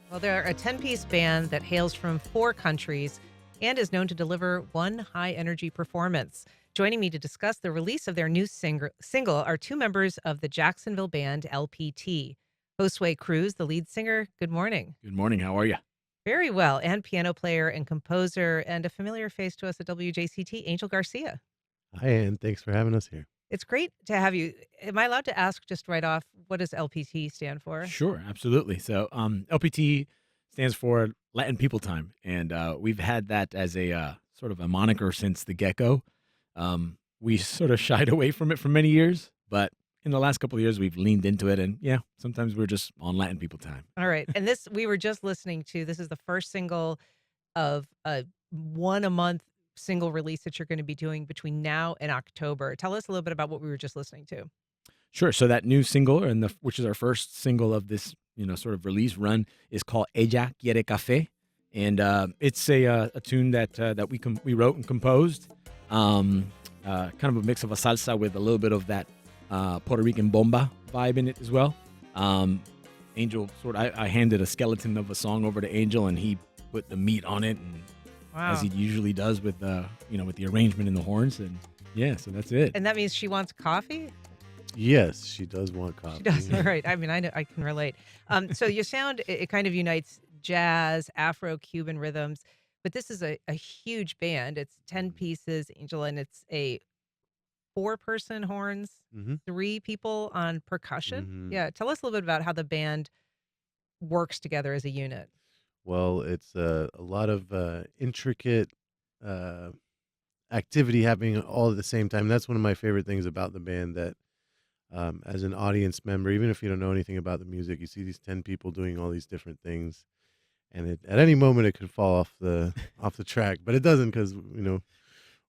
Well, they're a 10-piece band that hails from 4 countries and is known to deliver one high-energy performance. Joining me to discuss the release of their new single are 2 members of the Jacksonville band LPT. Josué Cruz, the lead singer. Good morning. Good morning. How are you? Very well. And piano player and composer and a familiar face to us at WJCT, Angel Garcia. Hi, Ann. Thanks for having us here. It's great to have you. Am I allowed to ask just right off, what does LPT stand for? Sure, absolutely. So, LPT stands for Latin People Time, and we've had that as a sort of a moniker since the get-go. We sort of shied away from it for many years, but in the last couple of years, we've leaned into it, and yeah, sometimes we're just on Latin People Time. All right. And this, we were just listening to, this is the first single of a one a month single release that you're going to be doing between now and October. Tell us a little bit about what we were just listening to. Sure. So that new single, which is our first single of this, sort of release run, is called "Ella Quiere Cafe," and it's a tune that we wrote and composed, kind of a mix of a salsa with a little bit of that Puerto Rican bomba vibe in it as well. Angel I handed a skeleton of a song over to Angel, and he put the meat on it, and as Wow. he usually does with with the arrangement in the horns, and yeah, so that's it. And that means she wants coffee? Yes, she does want She coffee. does. All right. I mean, I know I can relate. So your sound, it kind of unites jazz, Afro-Cuban rhythms, but this is a huge band. It's 10 pieces, Angel, and it's a 4-person horns, Mm-hmm. 3 people on percussion. Mm-hmm. Yeah. Tell us a little bit about how the band works together as a unit. Well, it's a lot of intricate uh, activity happening all at the same time. That's one of my favorite things about the band. That as an audience member, even if you don't know anything about the music, you see these 10 people doing all these different things, and at any moment it could fall off the track, but it doesn't because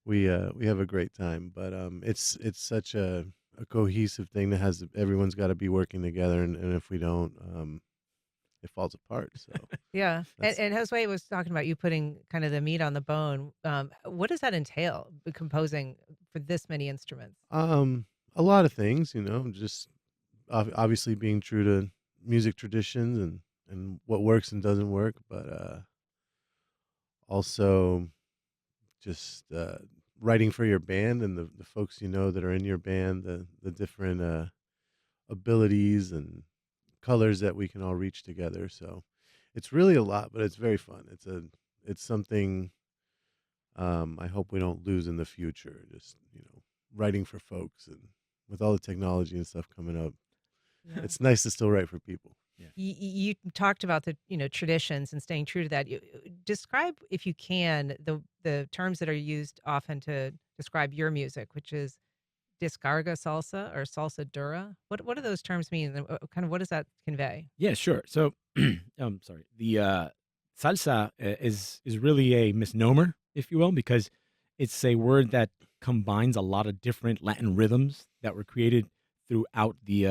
we have a great time. But it's such a cohesive thing that has everyone's got to be working together, and if we don't, it falls apart. So Yeah. And, that's and Josue was talking about you putting kind of the meat on the bone. What does that entail, composing for this many instruments? a lot of things, just obviously being true to music traditions and what works and doesn't work, but also just writing for your band and the folks that are in your band, the different abilities and colors that we can all reach together. So it's really a lot, but it's very fun. It's something I hope we don't lose in the future. Just writing for folks, and with all the technology and stuff coming up, Yeah. it's nice to still write for people. Yeah. You talked about the traditions and staying true to that. Describe, if you can, the terms that are used often to describe your music, which is descarga salsa or salsa dura. What do those terms mean? And kind of what does that convey? Yeah, sure. So, sorry. The salsa is really a misnomer, if you will, because it's a word that combines a lot of different Latin rhythms that were created throughout the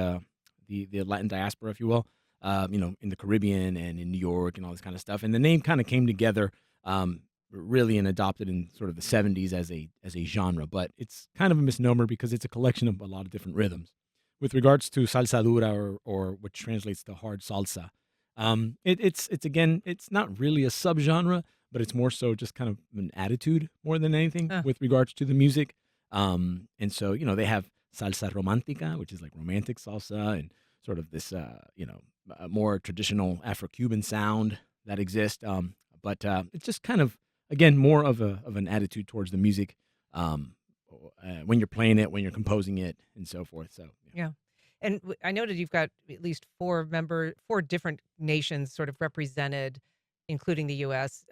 Latin diaspora, if you will. In the Caribbean and in New York and all this kind of stuff. And the name kind of came together, really, and adopted in sort of the '70s as a genre. But it's kind of a misnomer because it's a collection of a lot of different rhythms. With regards to salsa dura, or which translates to hard salsa, it's again, it's not really a subgenre, but it's more so just kind of an attitude more than anything Uh, with regards to the music. And so they have salsa romantica, which is like romantic salsa, and sort of this more traditional Afro-Cuban sound that exists. But it's just kind of, again, more of an attitude towards the music, when you're playing it, when you're composing it, and so forth. So yeah. yeah. And I noted you've got at least 4 different nations sort of represented, including the U.S.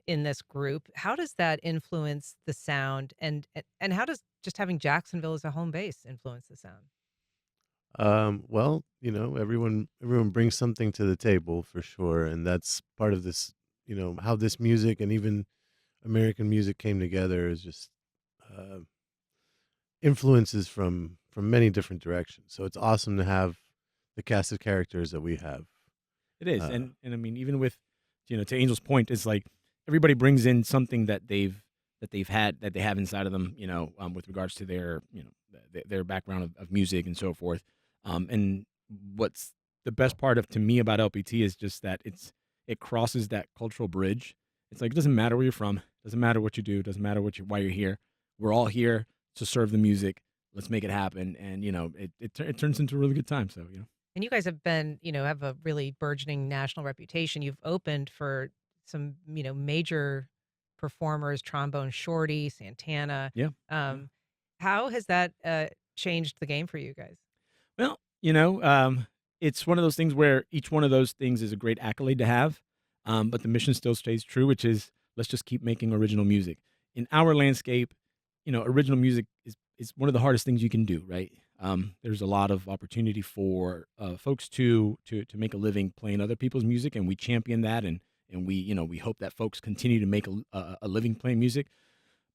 In this group. How does that influence the sound, and how does just having Jacksonville as a home base influence the sound? Well, everyone brings something to the table for sure, and that's part of this. How this music and even American music came together is just uh, influences from many different directions. So it's awesome to have the cast of characters that we have. It is, Uh, and I mean, even with, to Angel's point, it's like everybody brings in something that they have inside of them, with regards to their their background of music and so forth. And what's the best part of to me about LPT is just that it crosses that cultural bridge. It's like it doesn't matter where you're from, doesn't matter what you do, doesn't matter why you're here. We're all here to serve the music. Let's make it happen, and it turns into a really good time. So And you guys have been, have a really burgeoning national reputation. You've opened for some, major performers, Trombone Shorty, Santana. yeah. How has that changed the game for you guys? Well, it's one of those things where each one of those things is a great accolade to have, but the mission still stays true, which is let's just keep making original music. In our landscape, original music is one of the hardest things you can do, right? There's a lot of opportunity for folks to make a living playing other people's music, and we champion that, and we hope that folks continue to make a living playing music.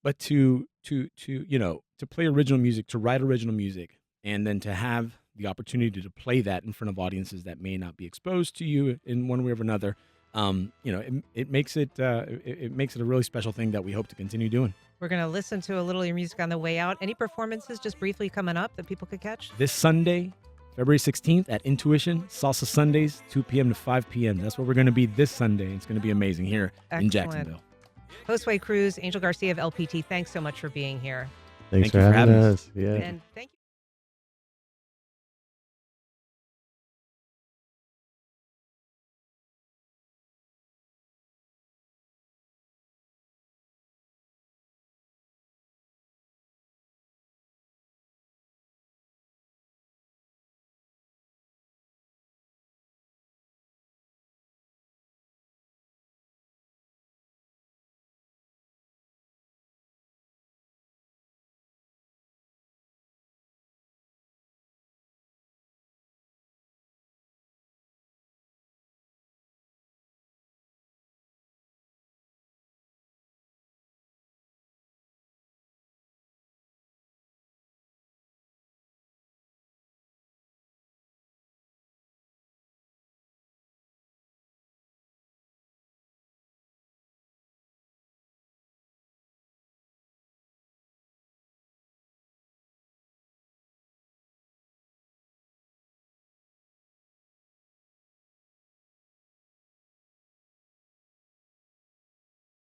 But to play original music, to write original music, and then to have the opportunity to play that in front of audiences that may not be exposed to you in one way or another, it makes it a really special thing that we hope to continue doing. We're going to listen to a little of your music on the way out. Any performances just briefly coming up that people could catch? This Sunday, February 16th at Intuition, Salsa Sundays, 2 p.m. to 5 p.m. That's where we're going to be this Sunday. It's going to be amazing here in Jacksonville. Josué Cruz, Angel Garcia of LPT, thanks so much for being here. Thanks Thank you for for having having us. Yeah. And thank you.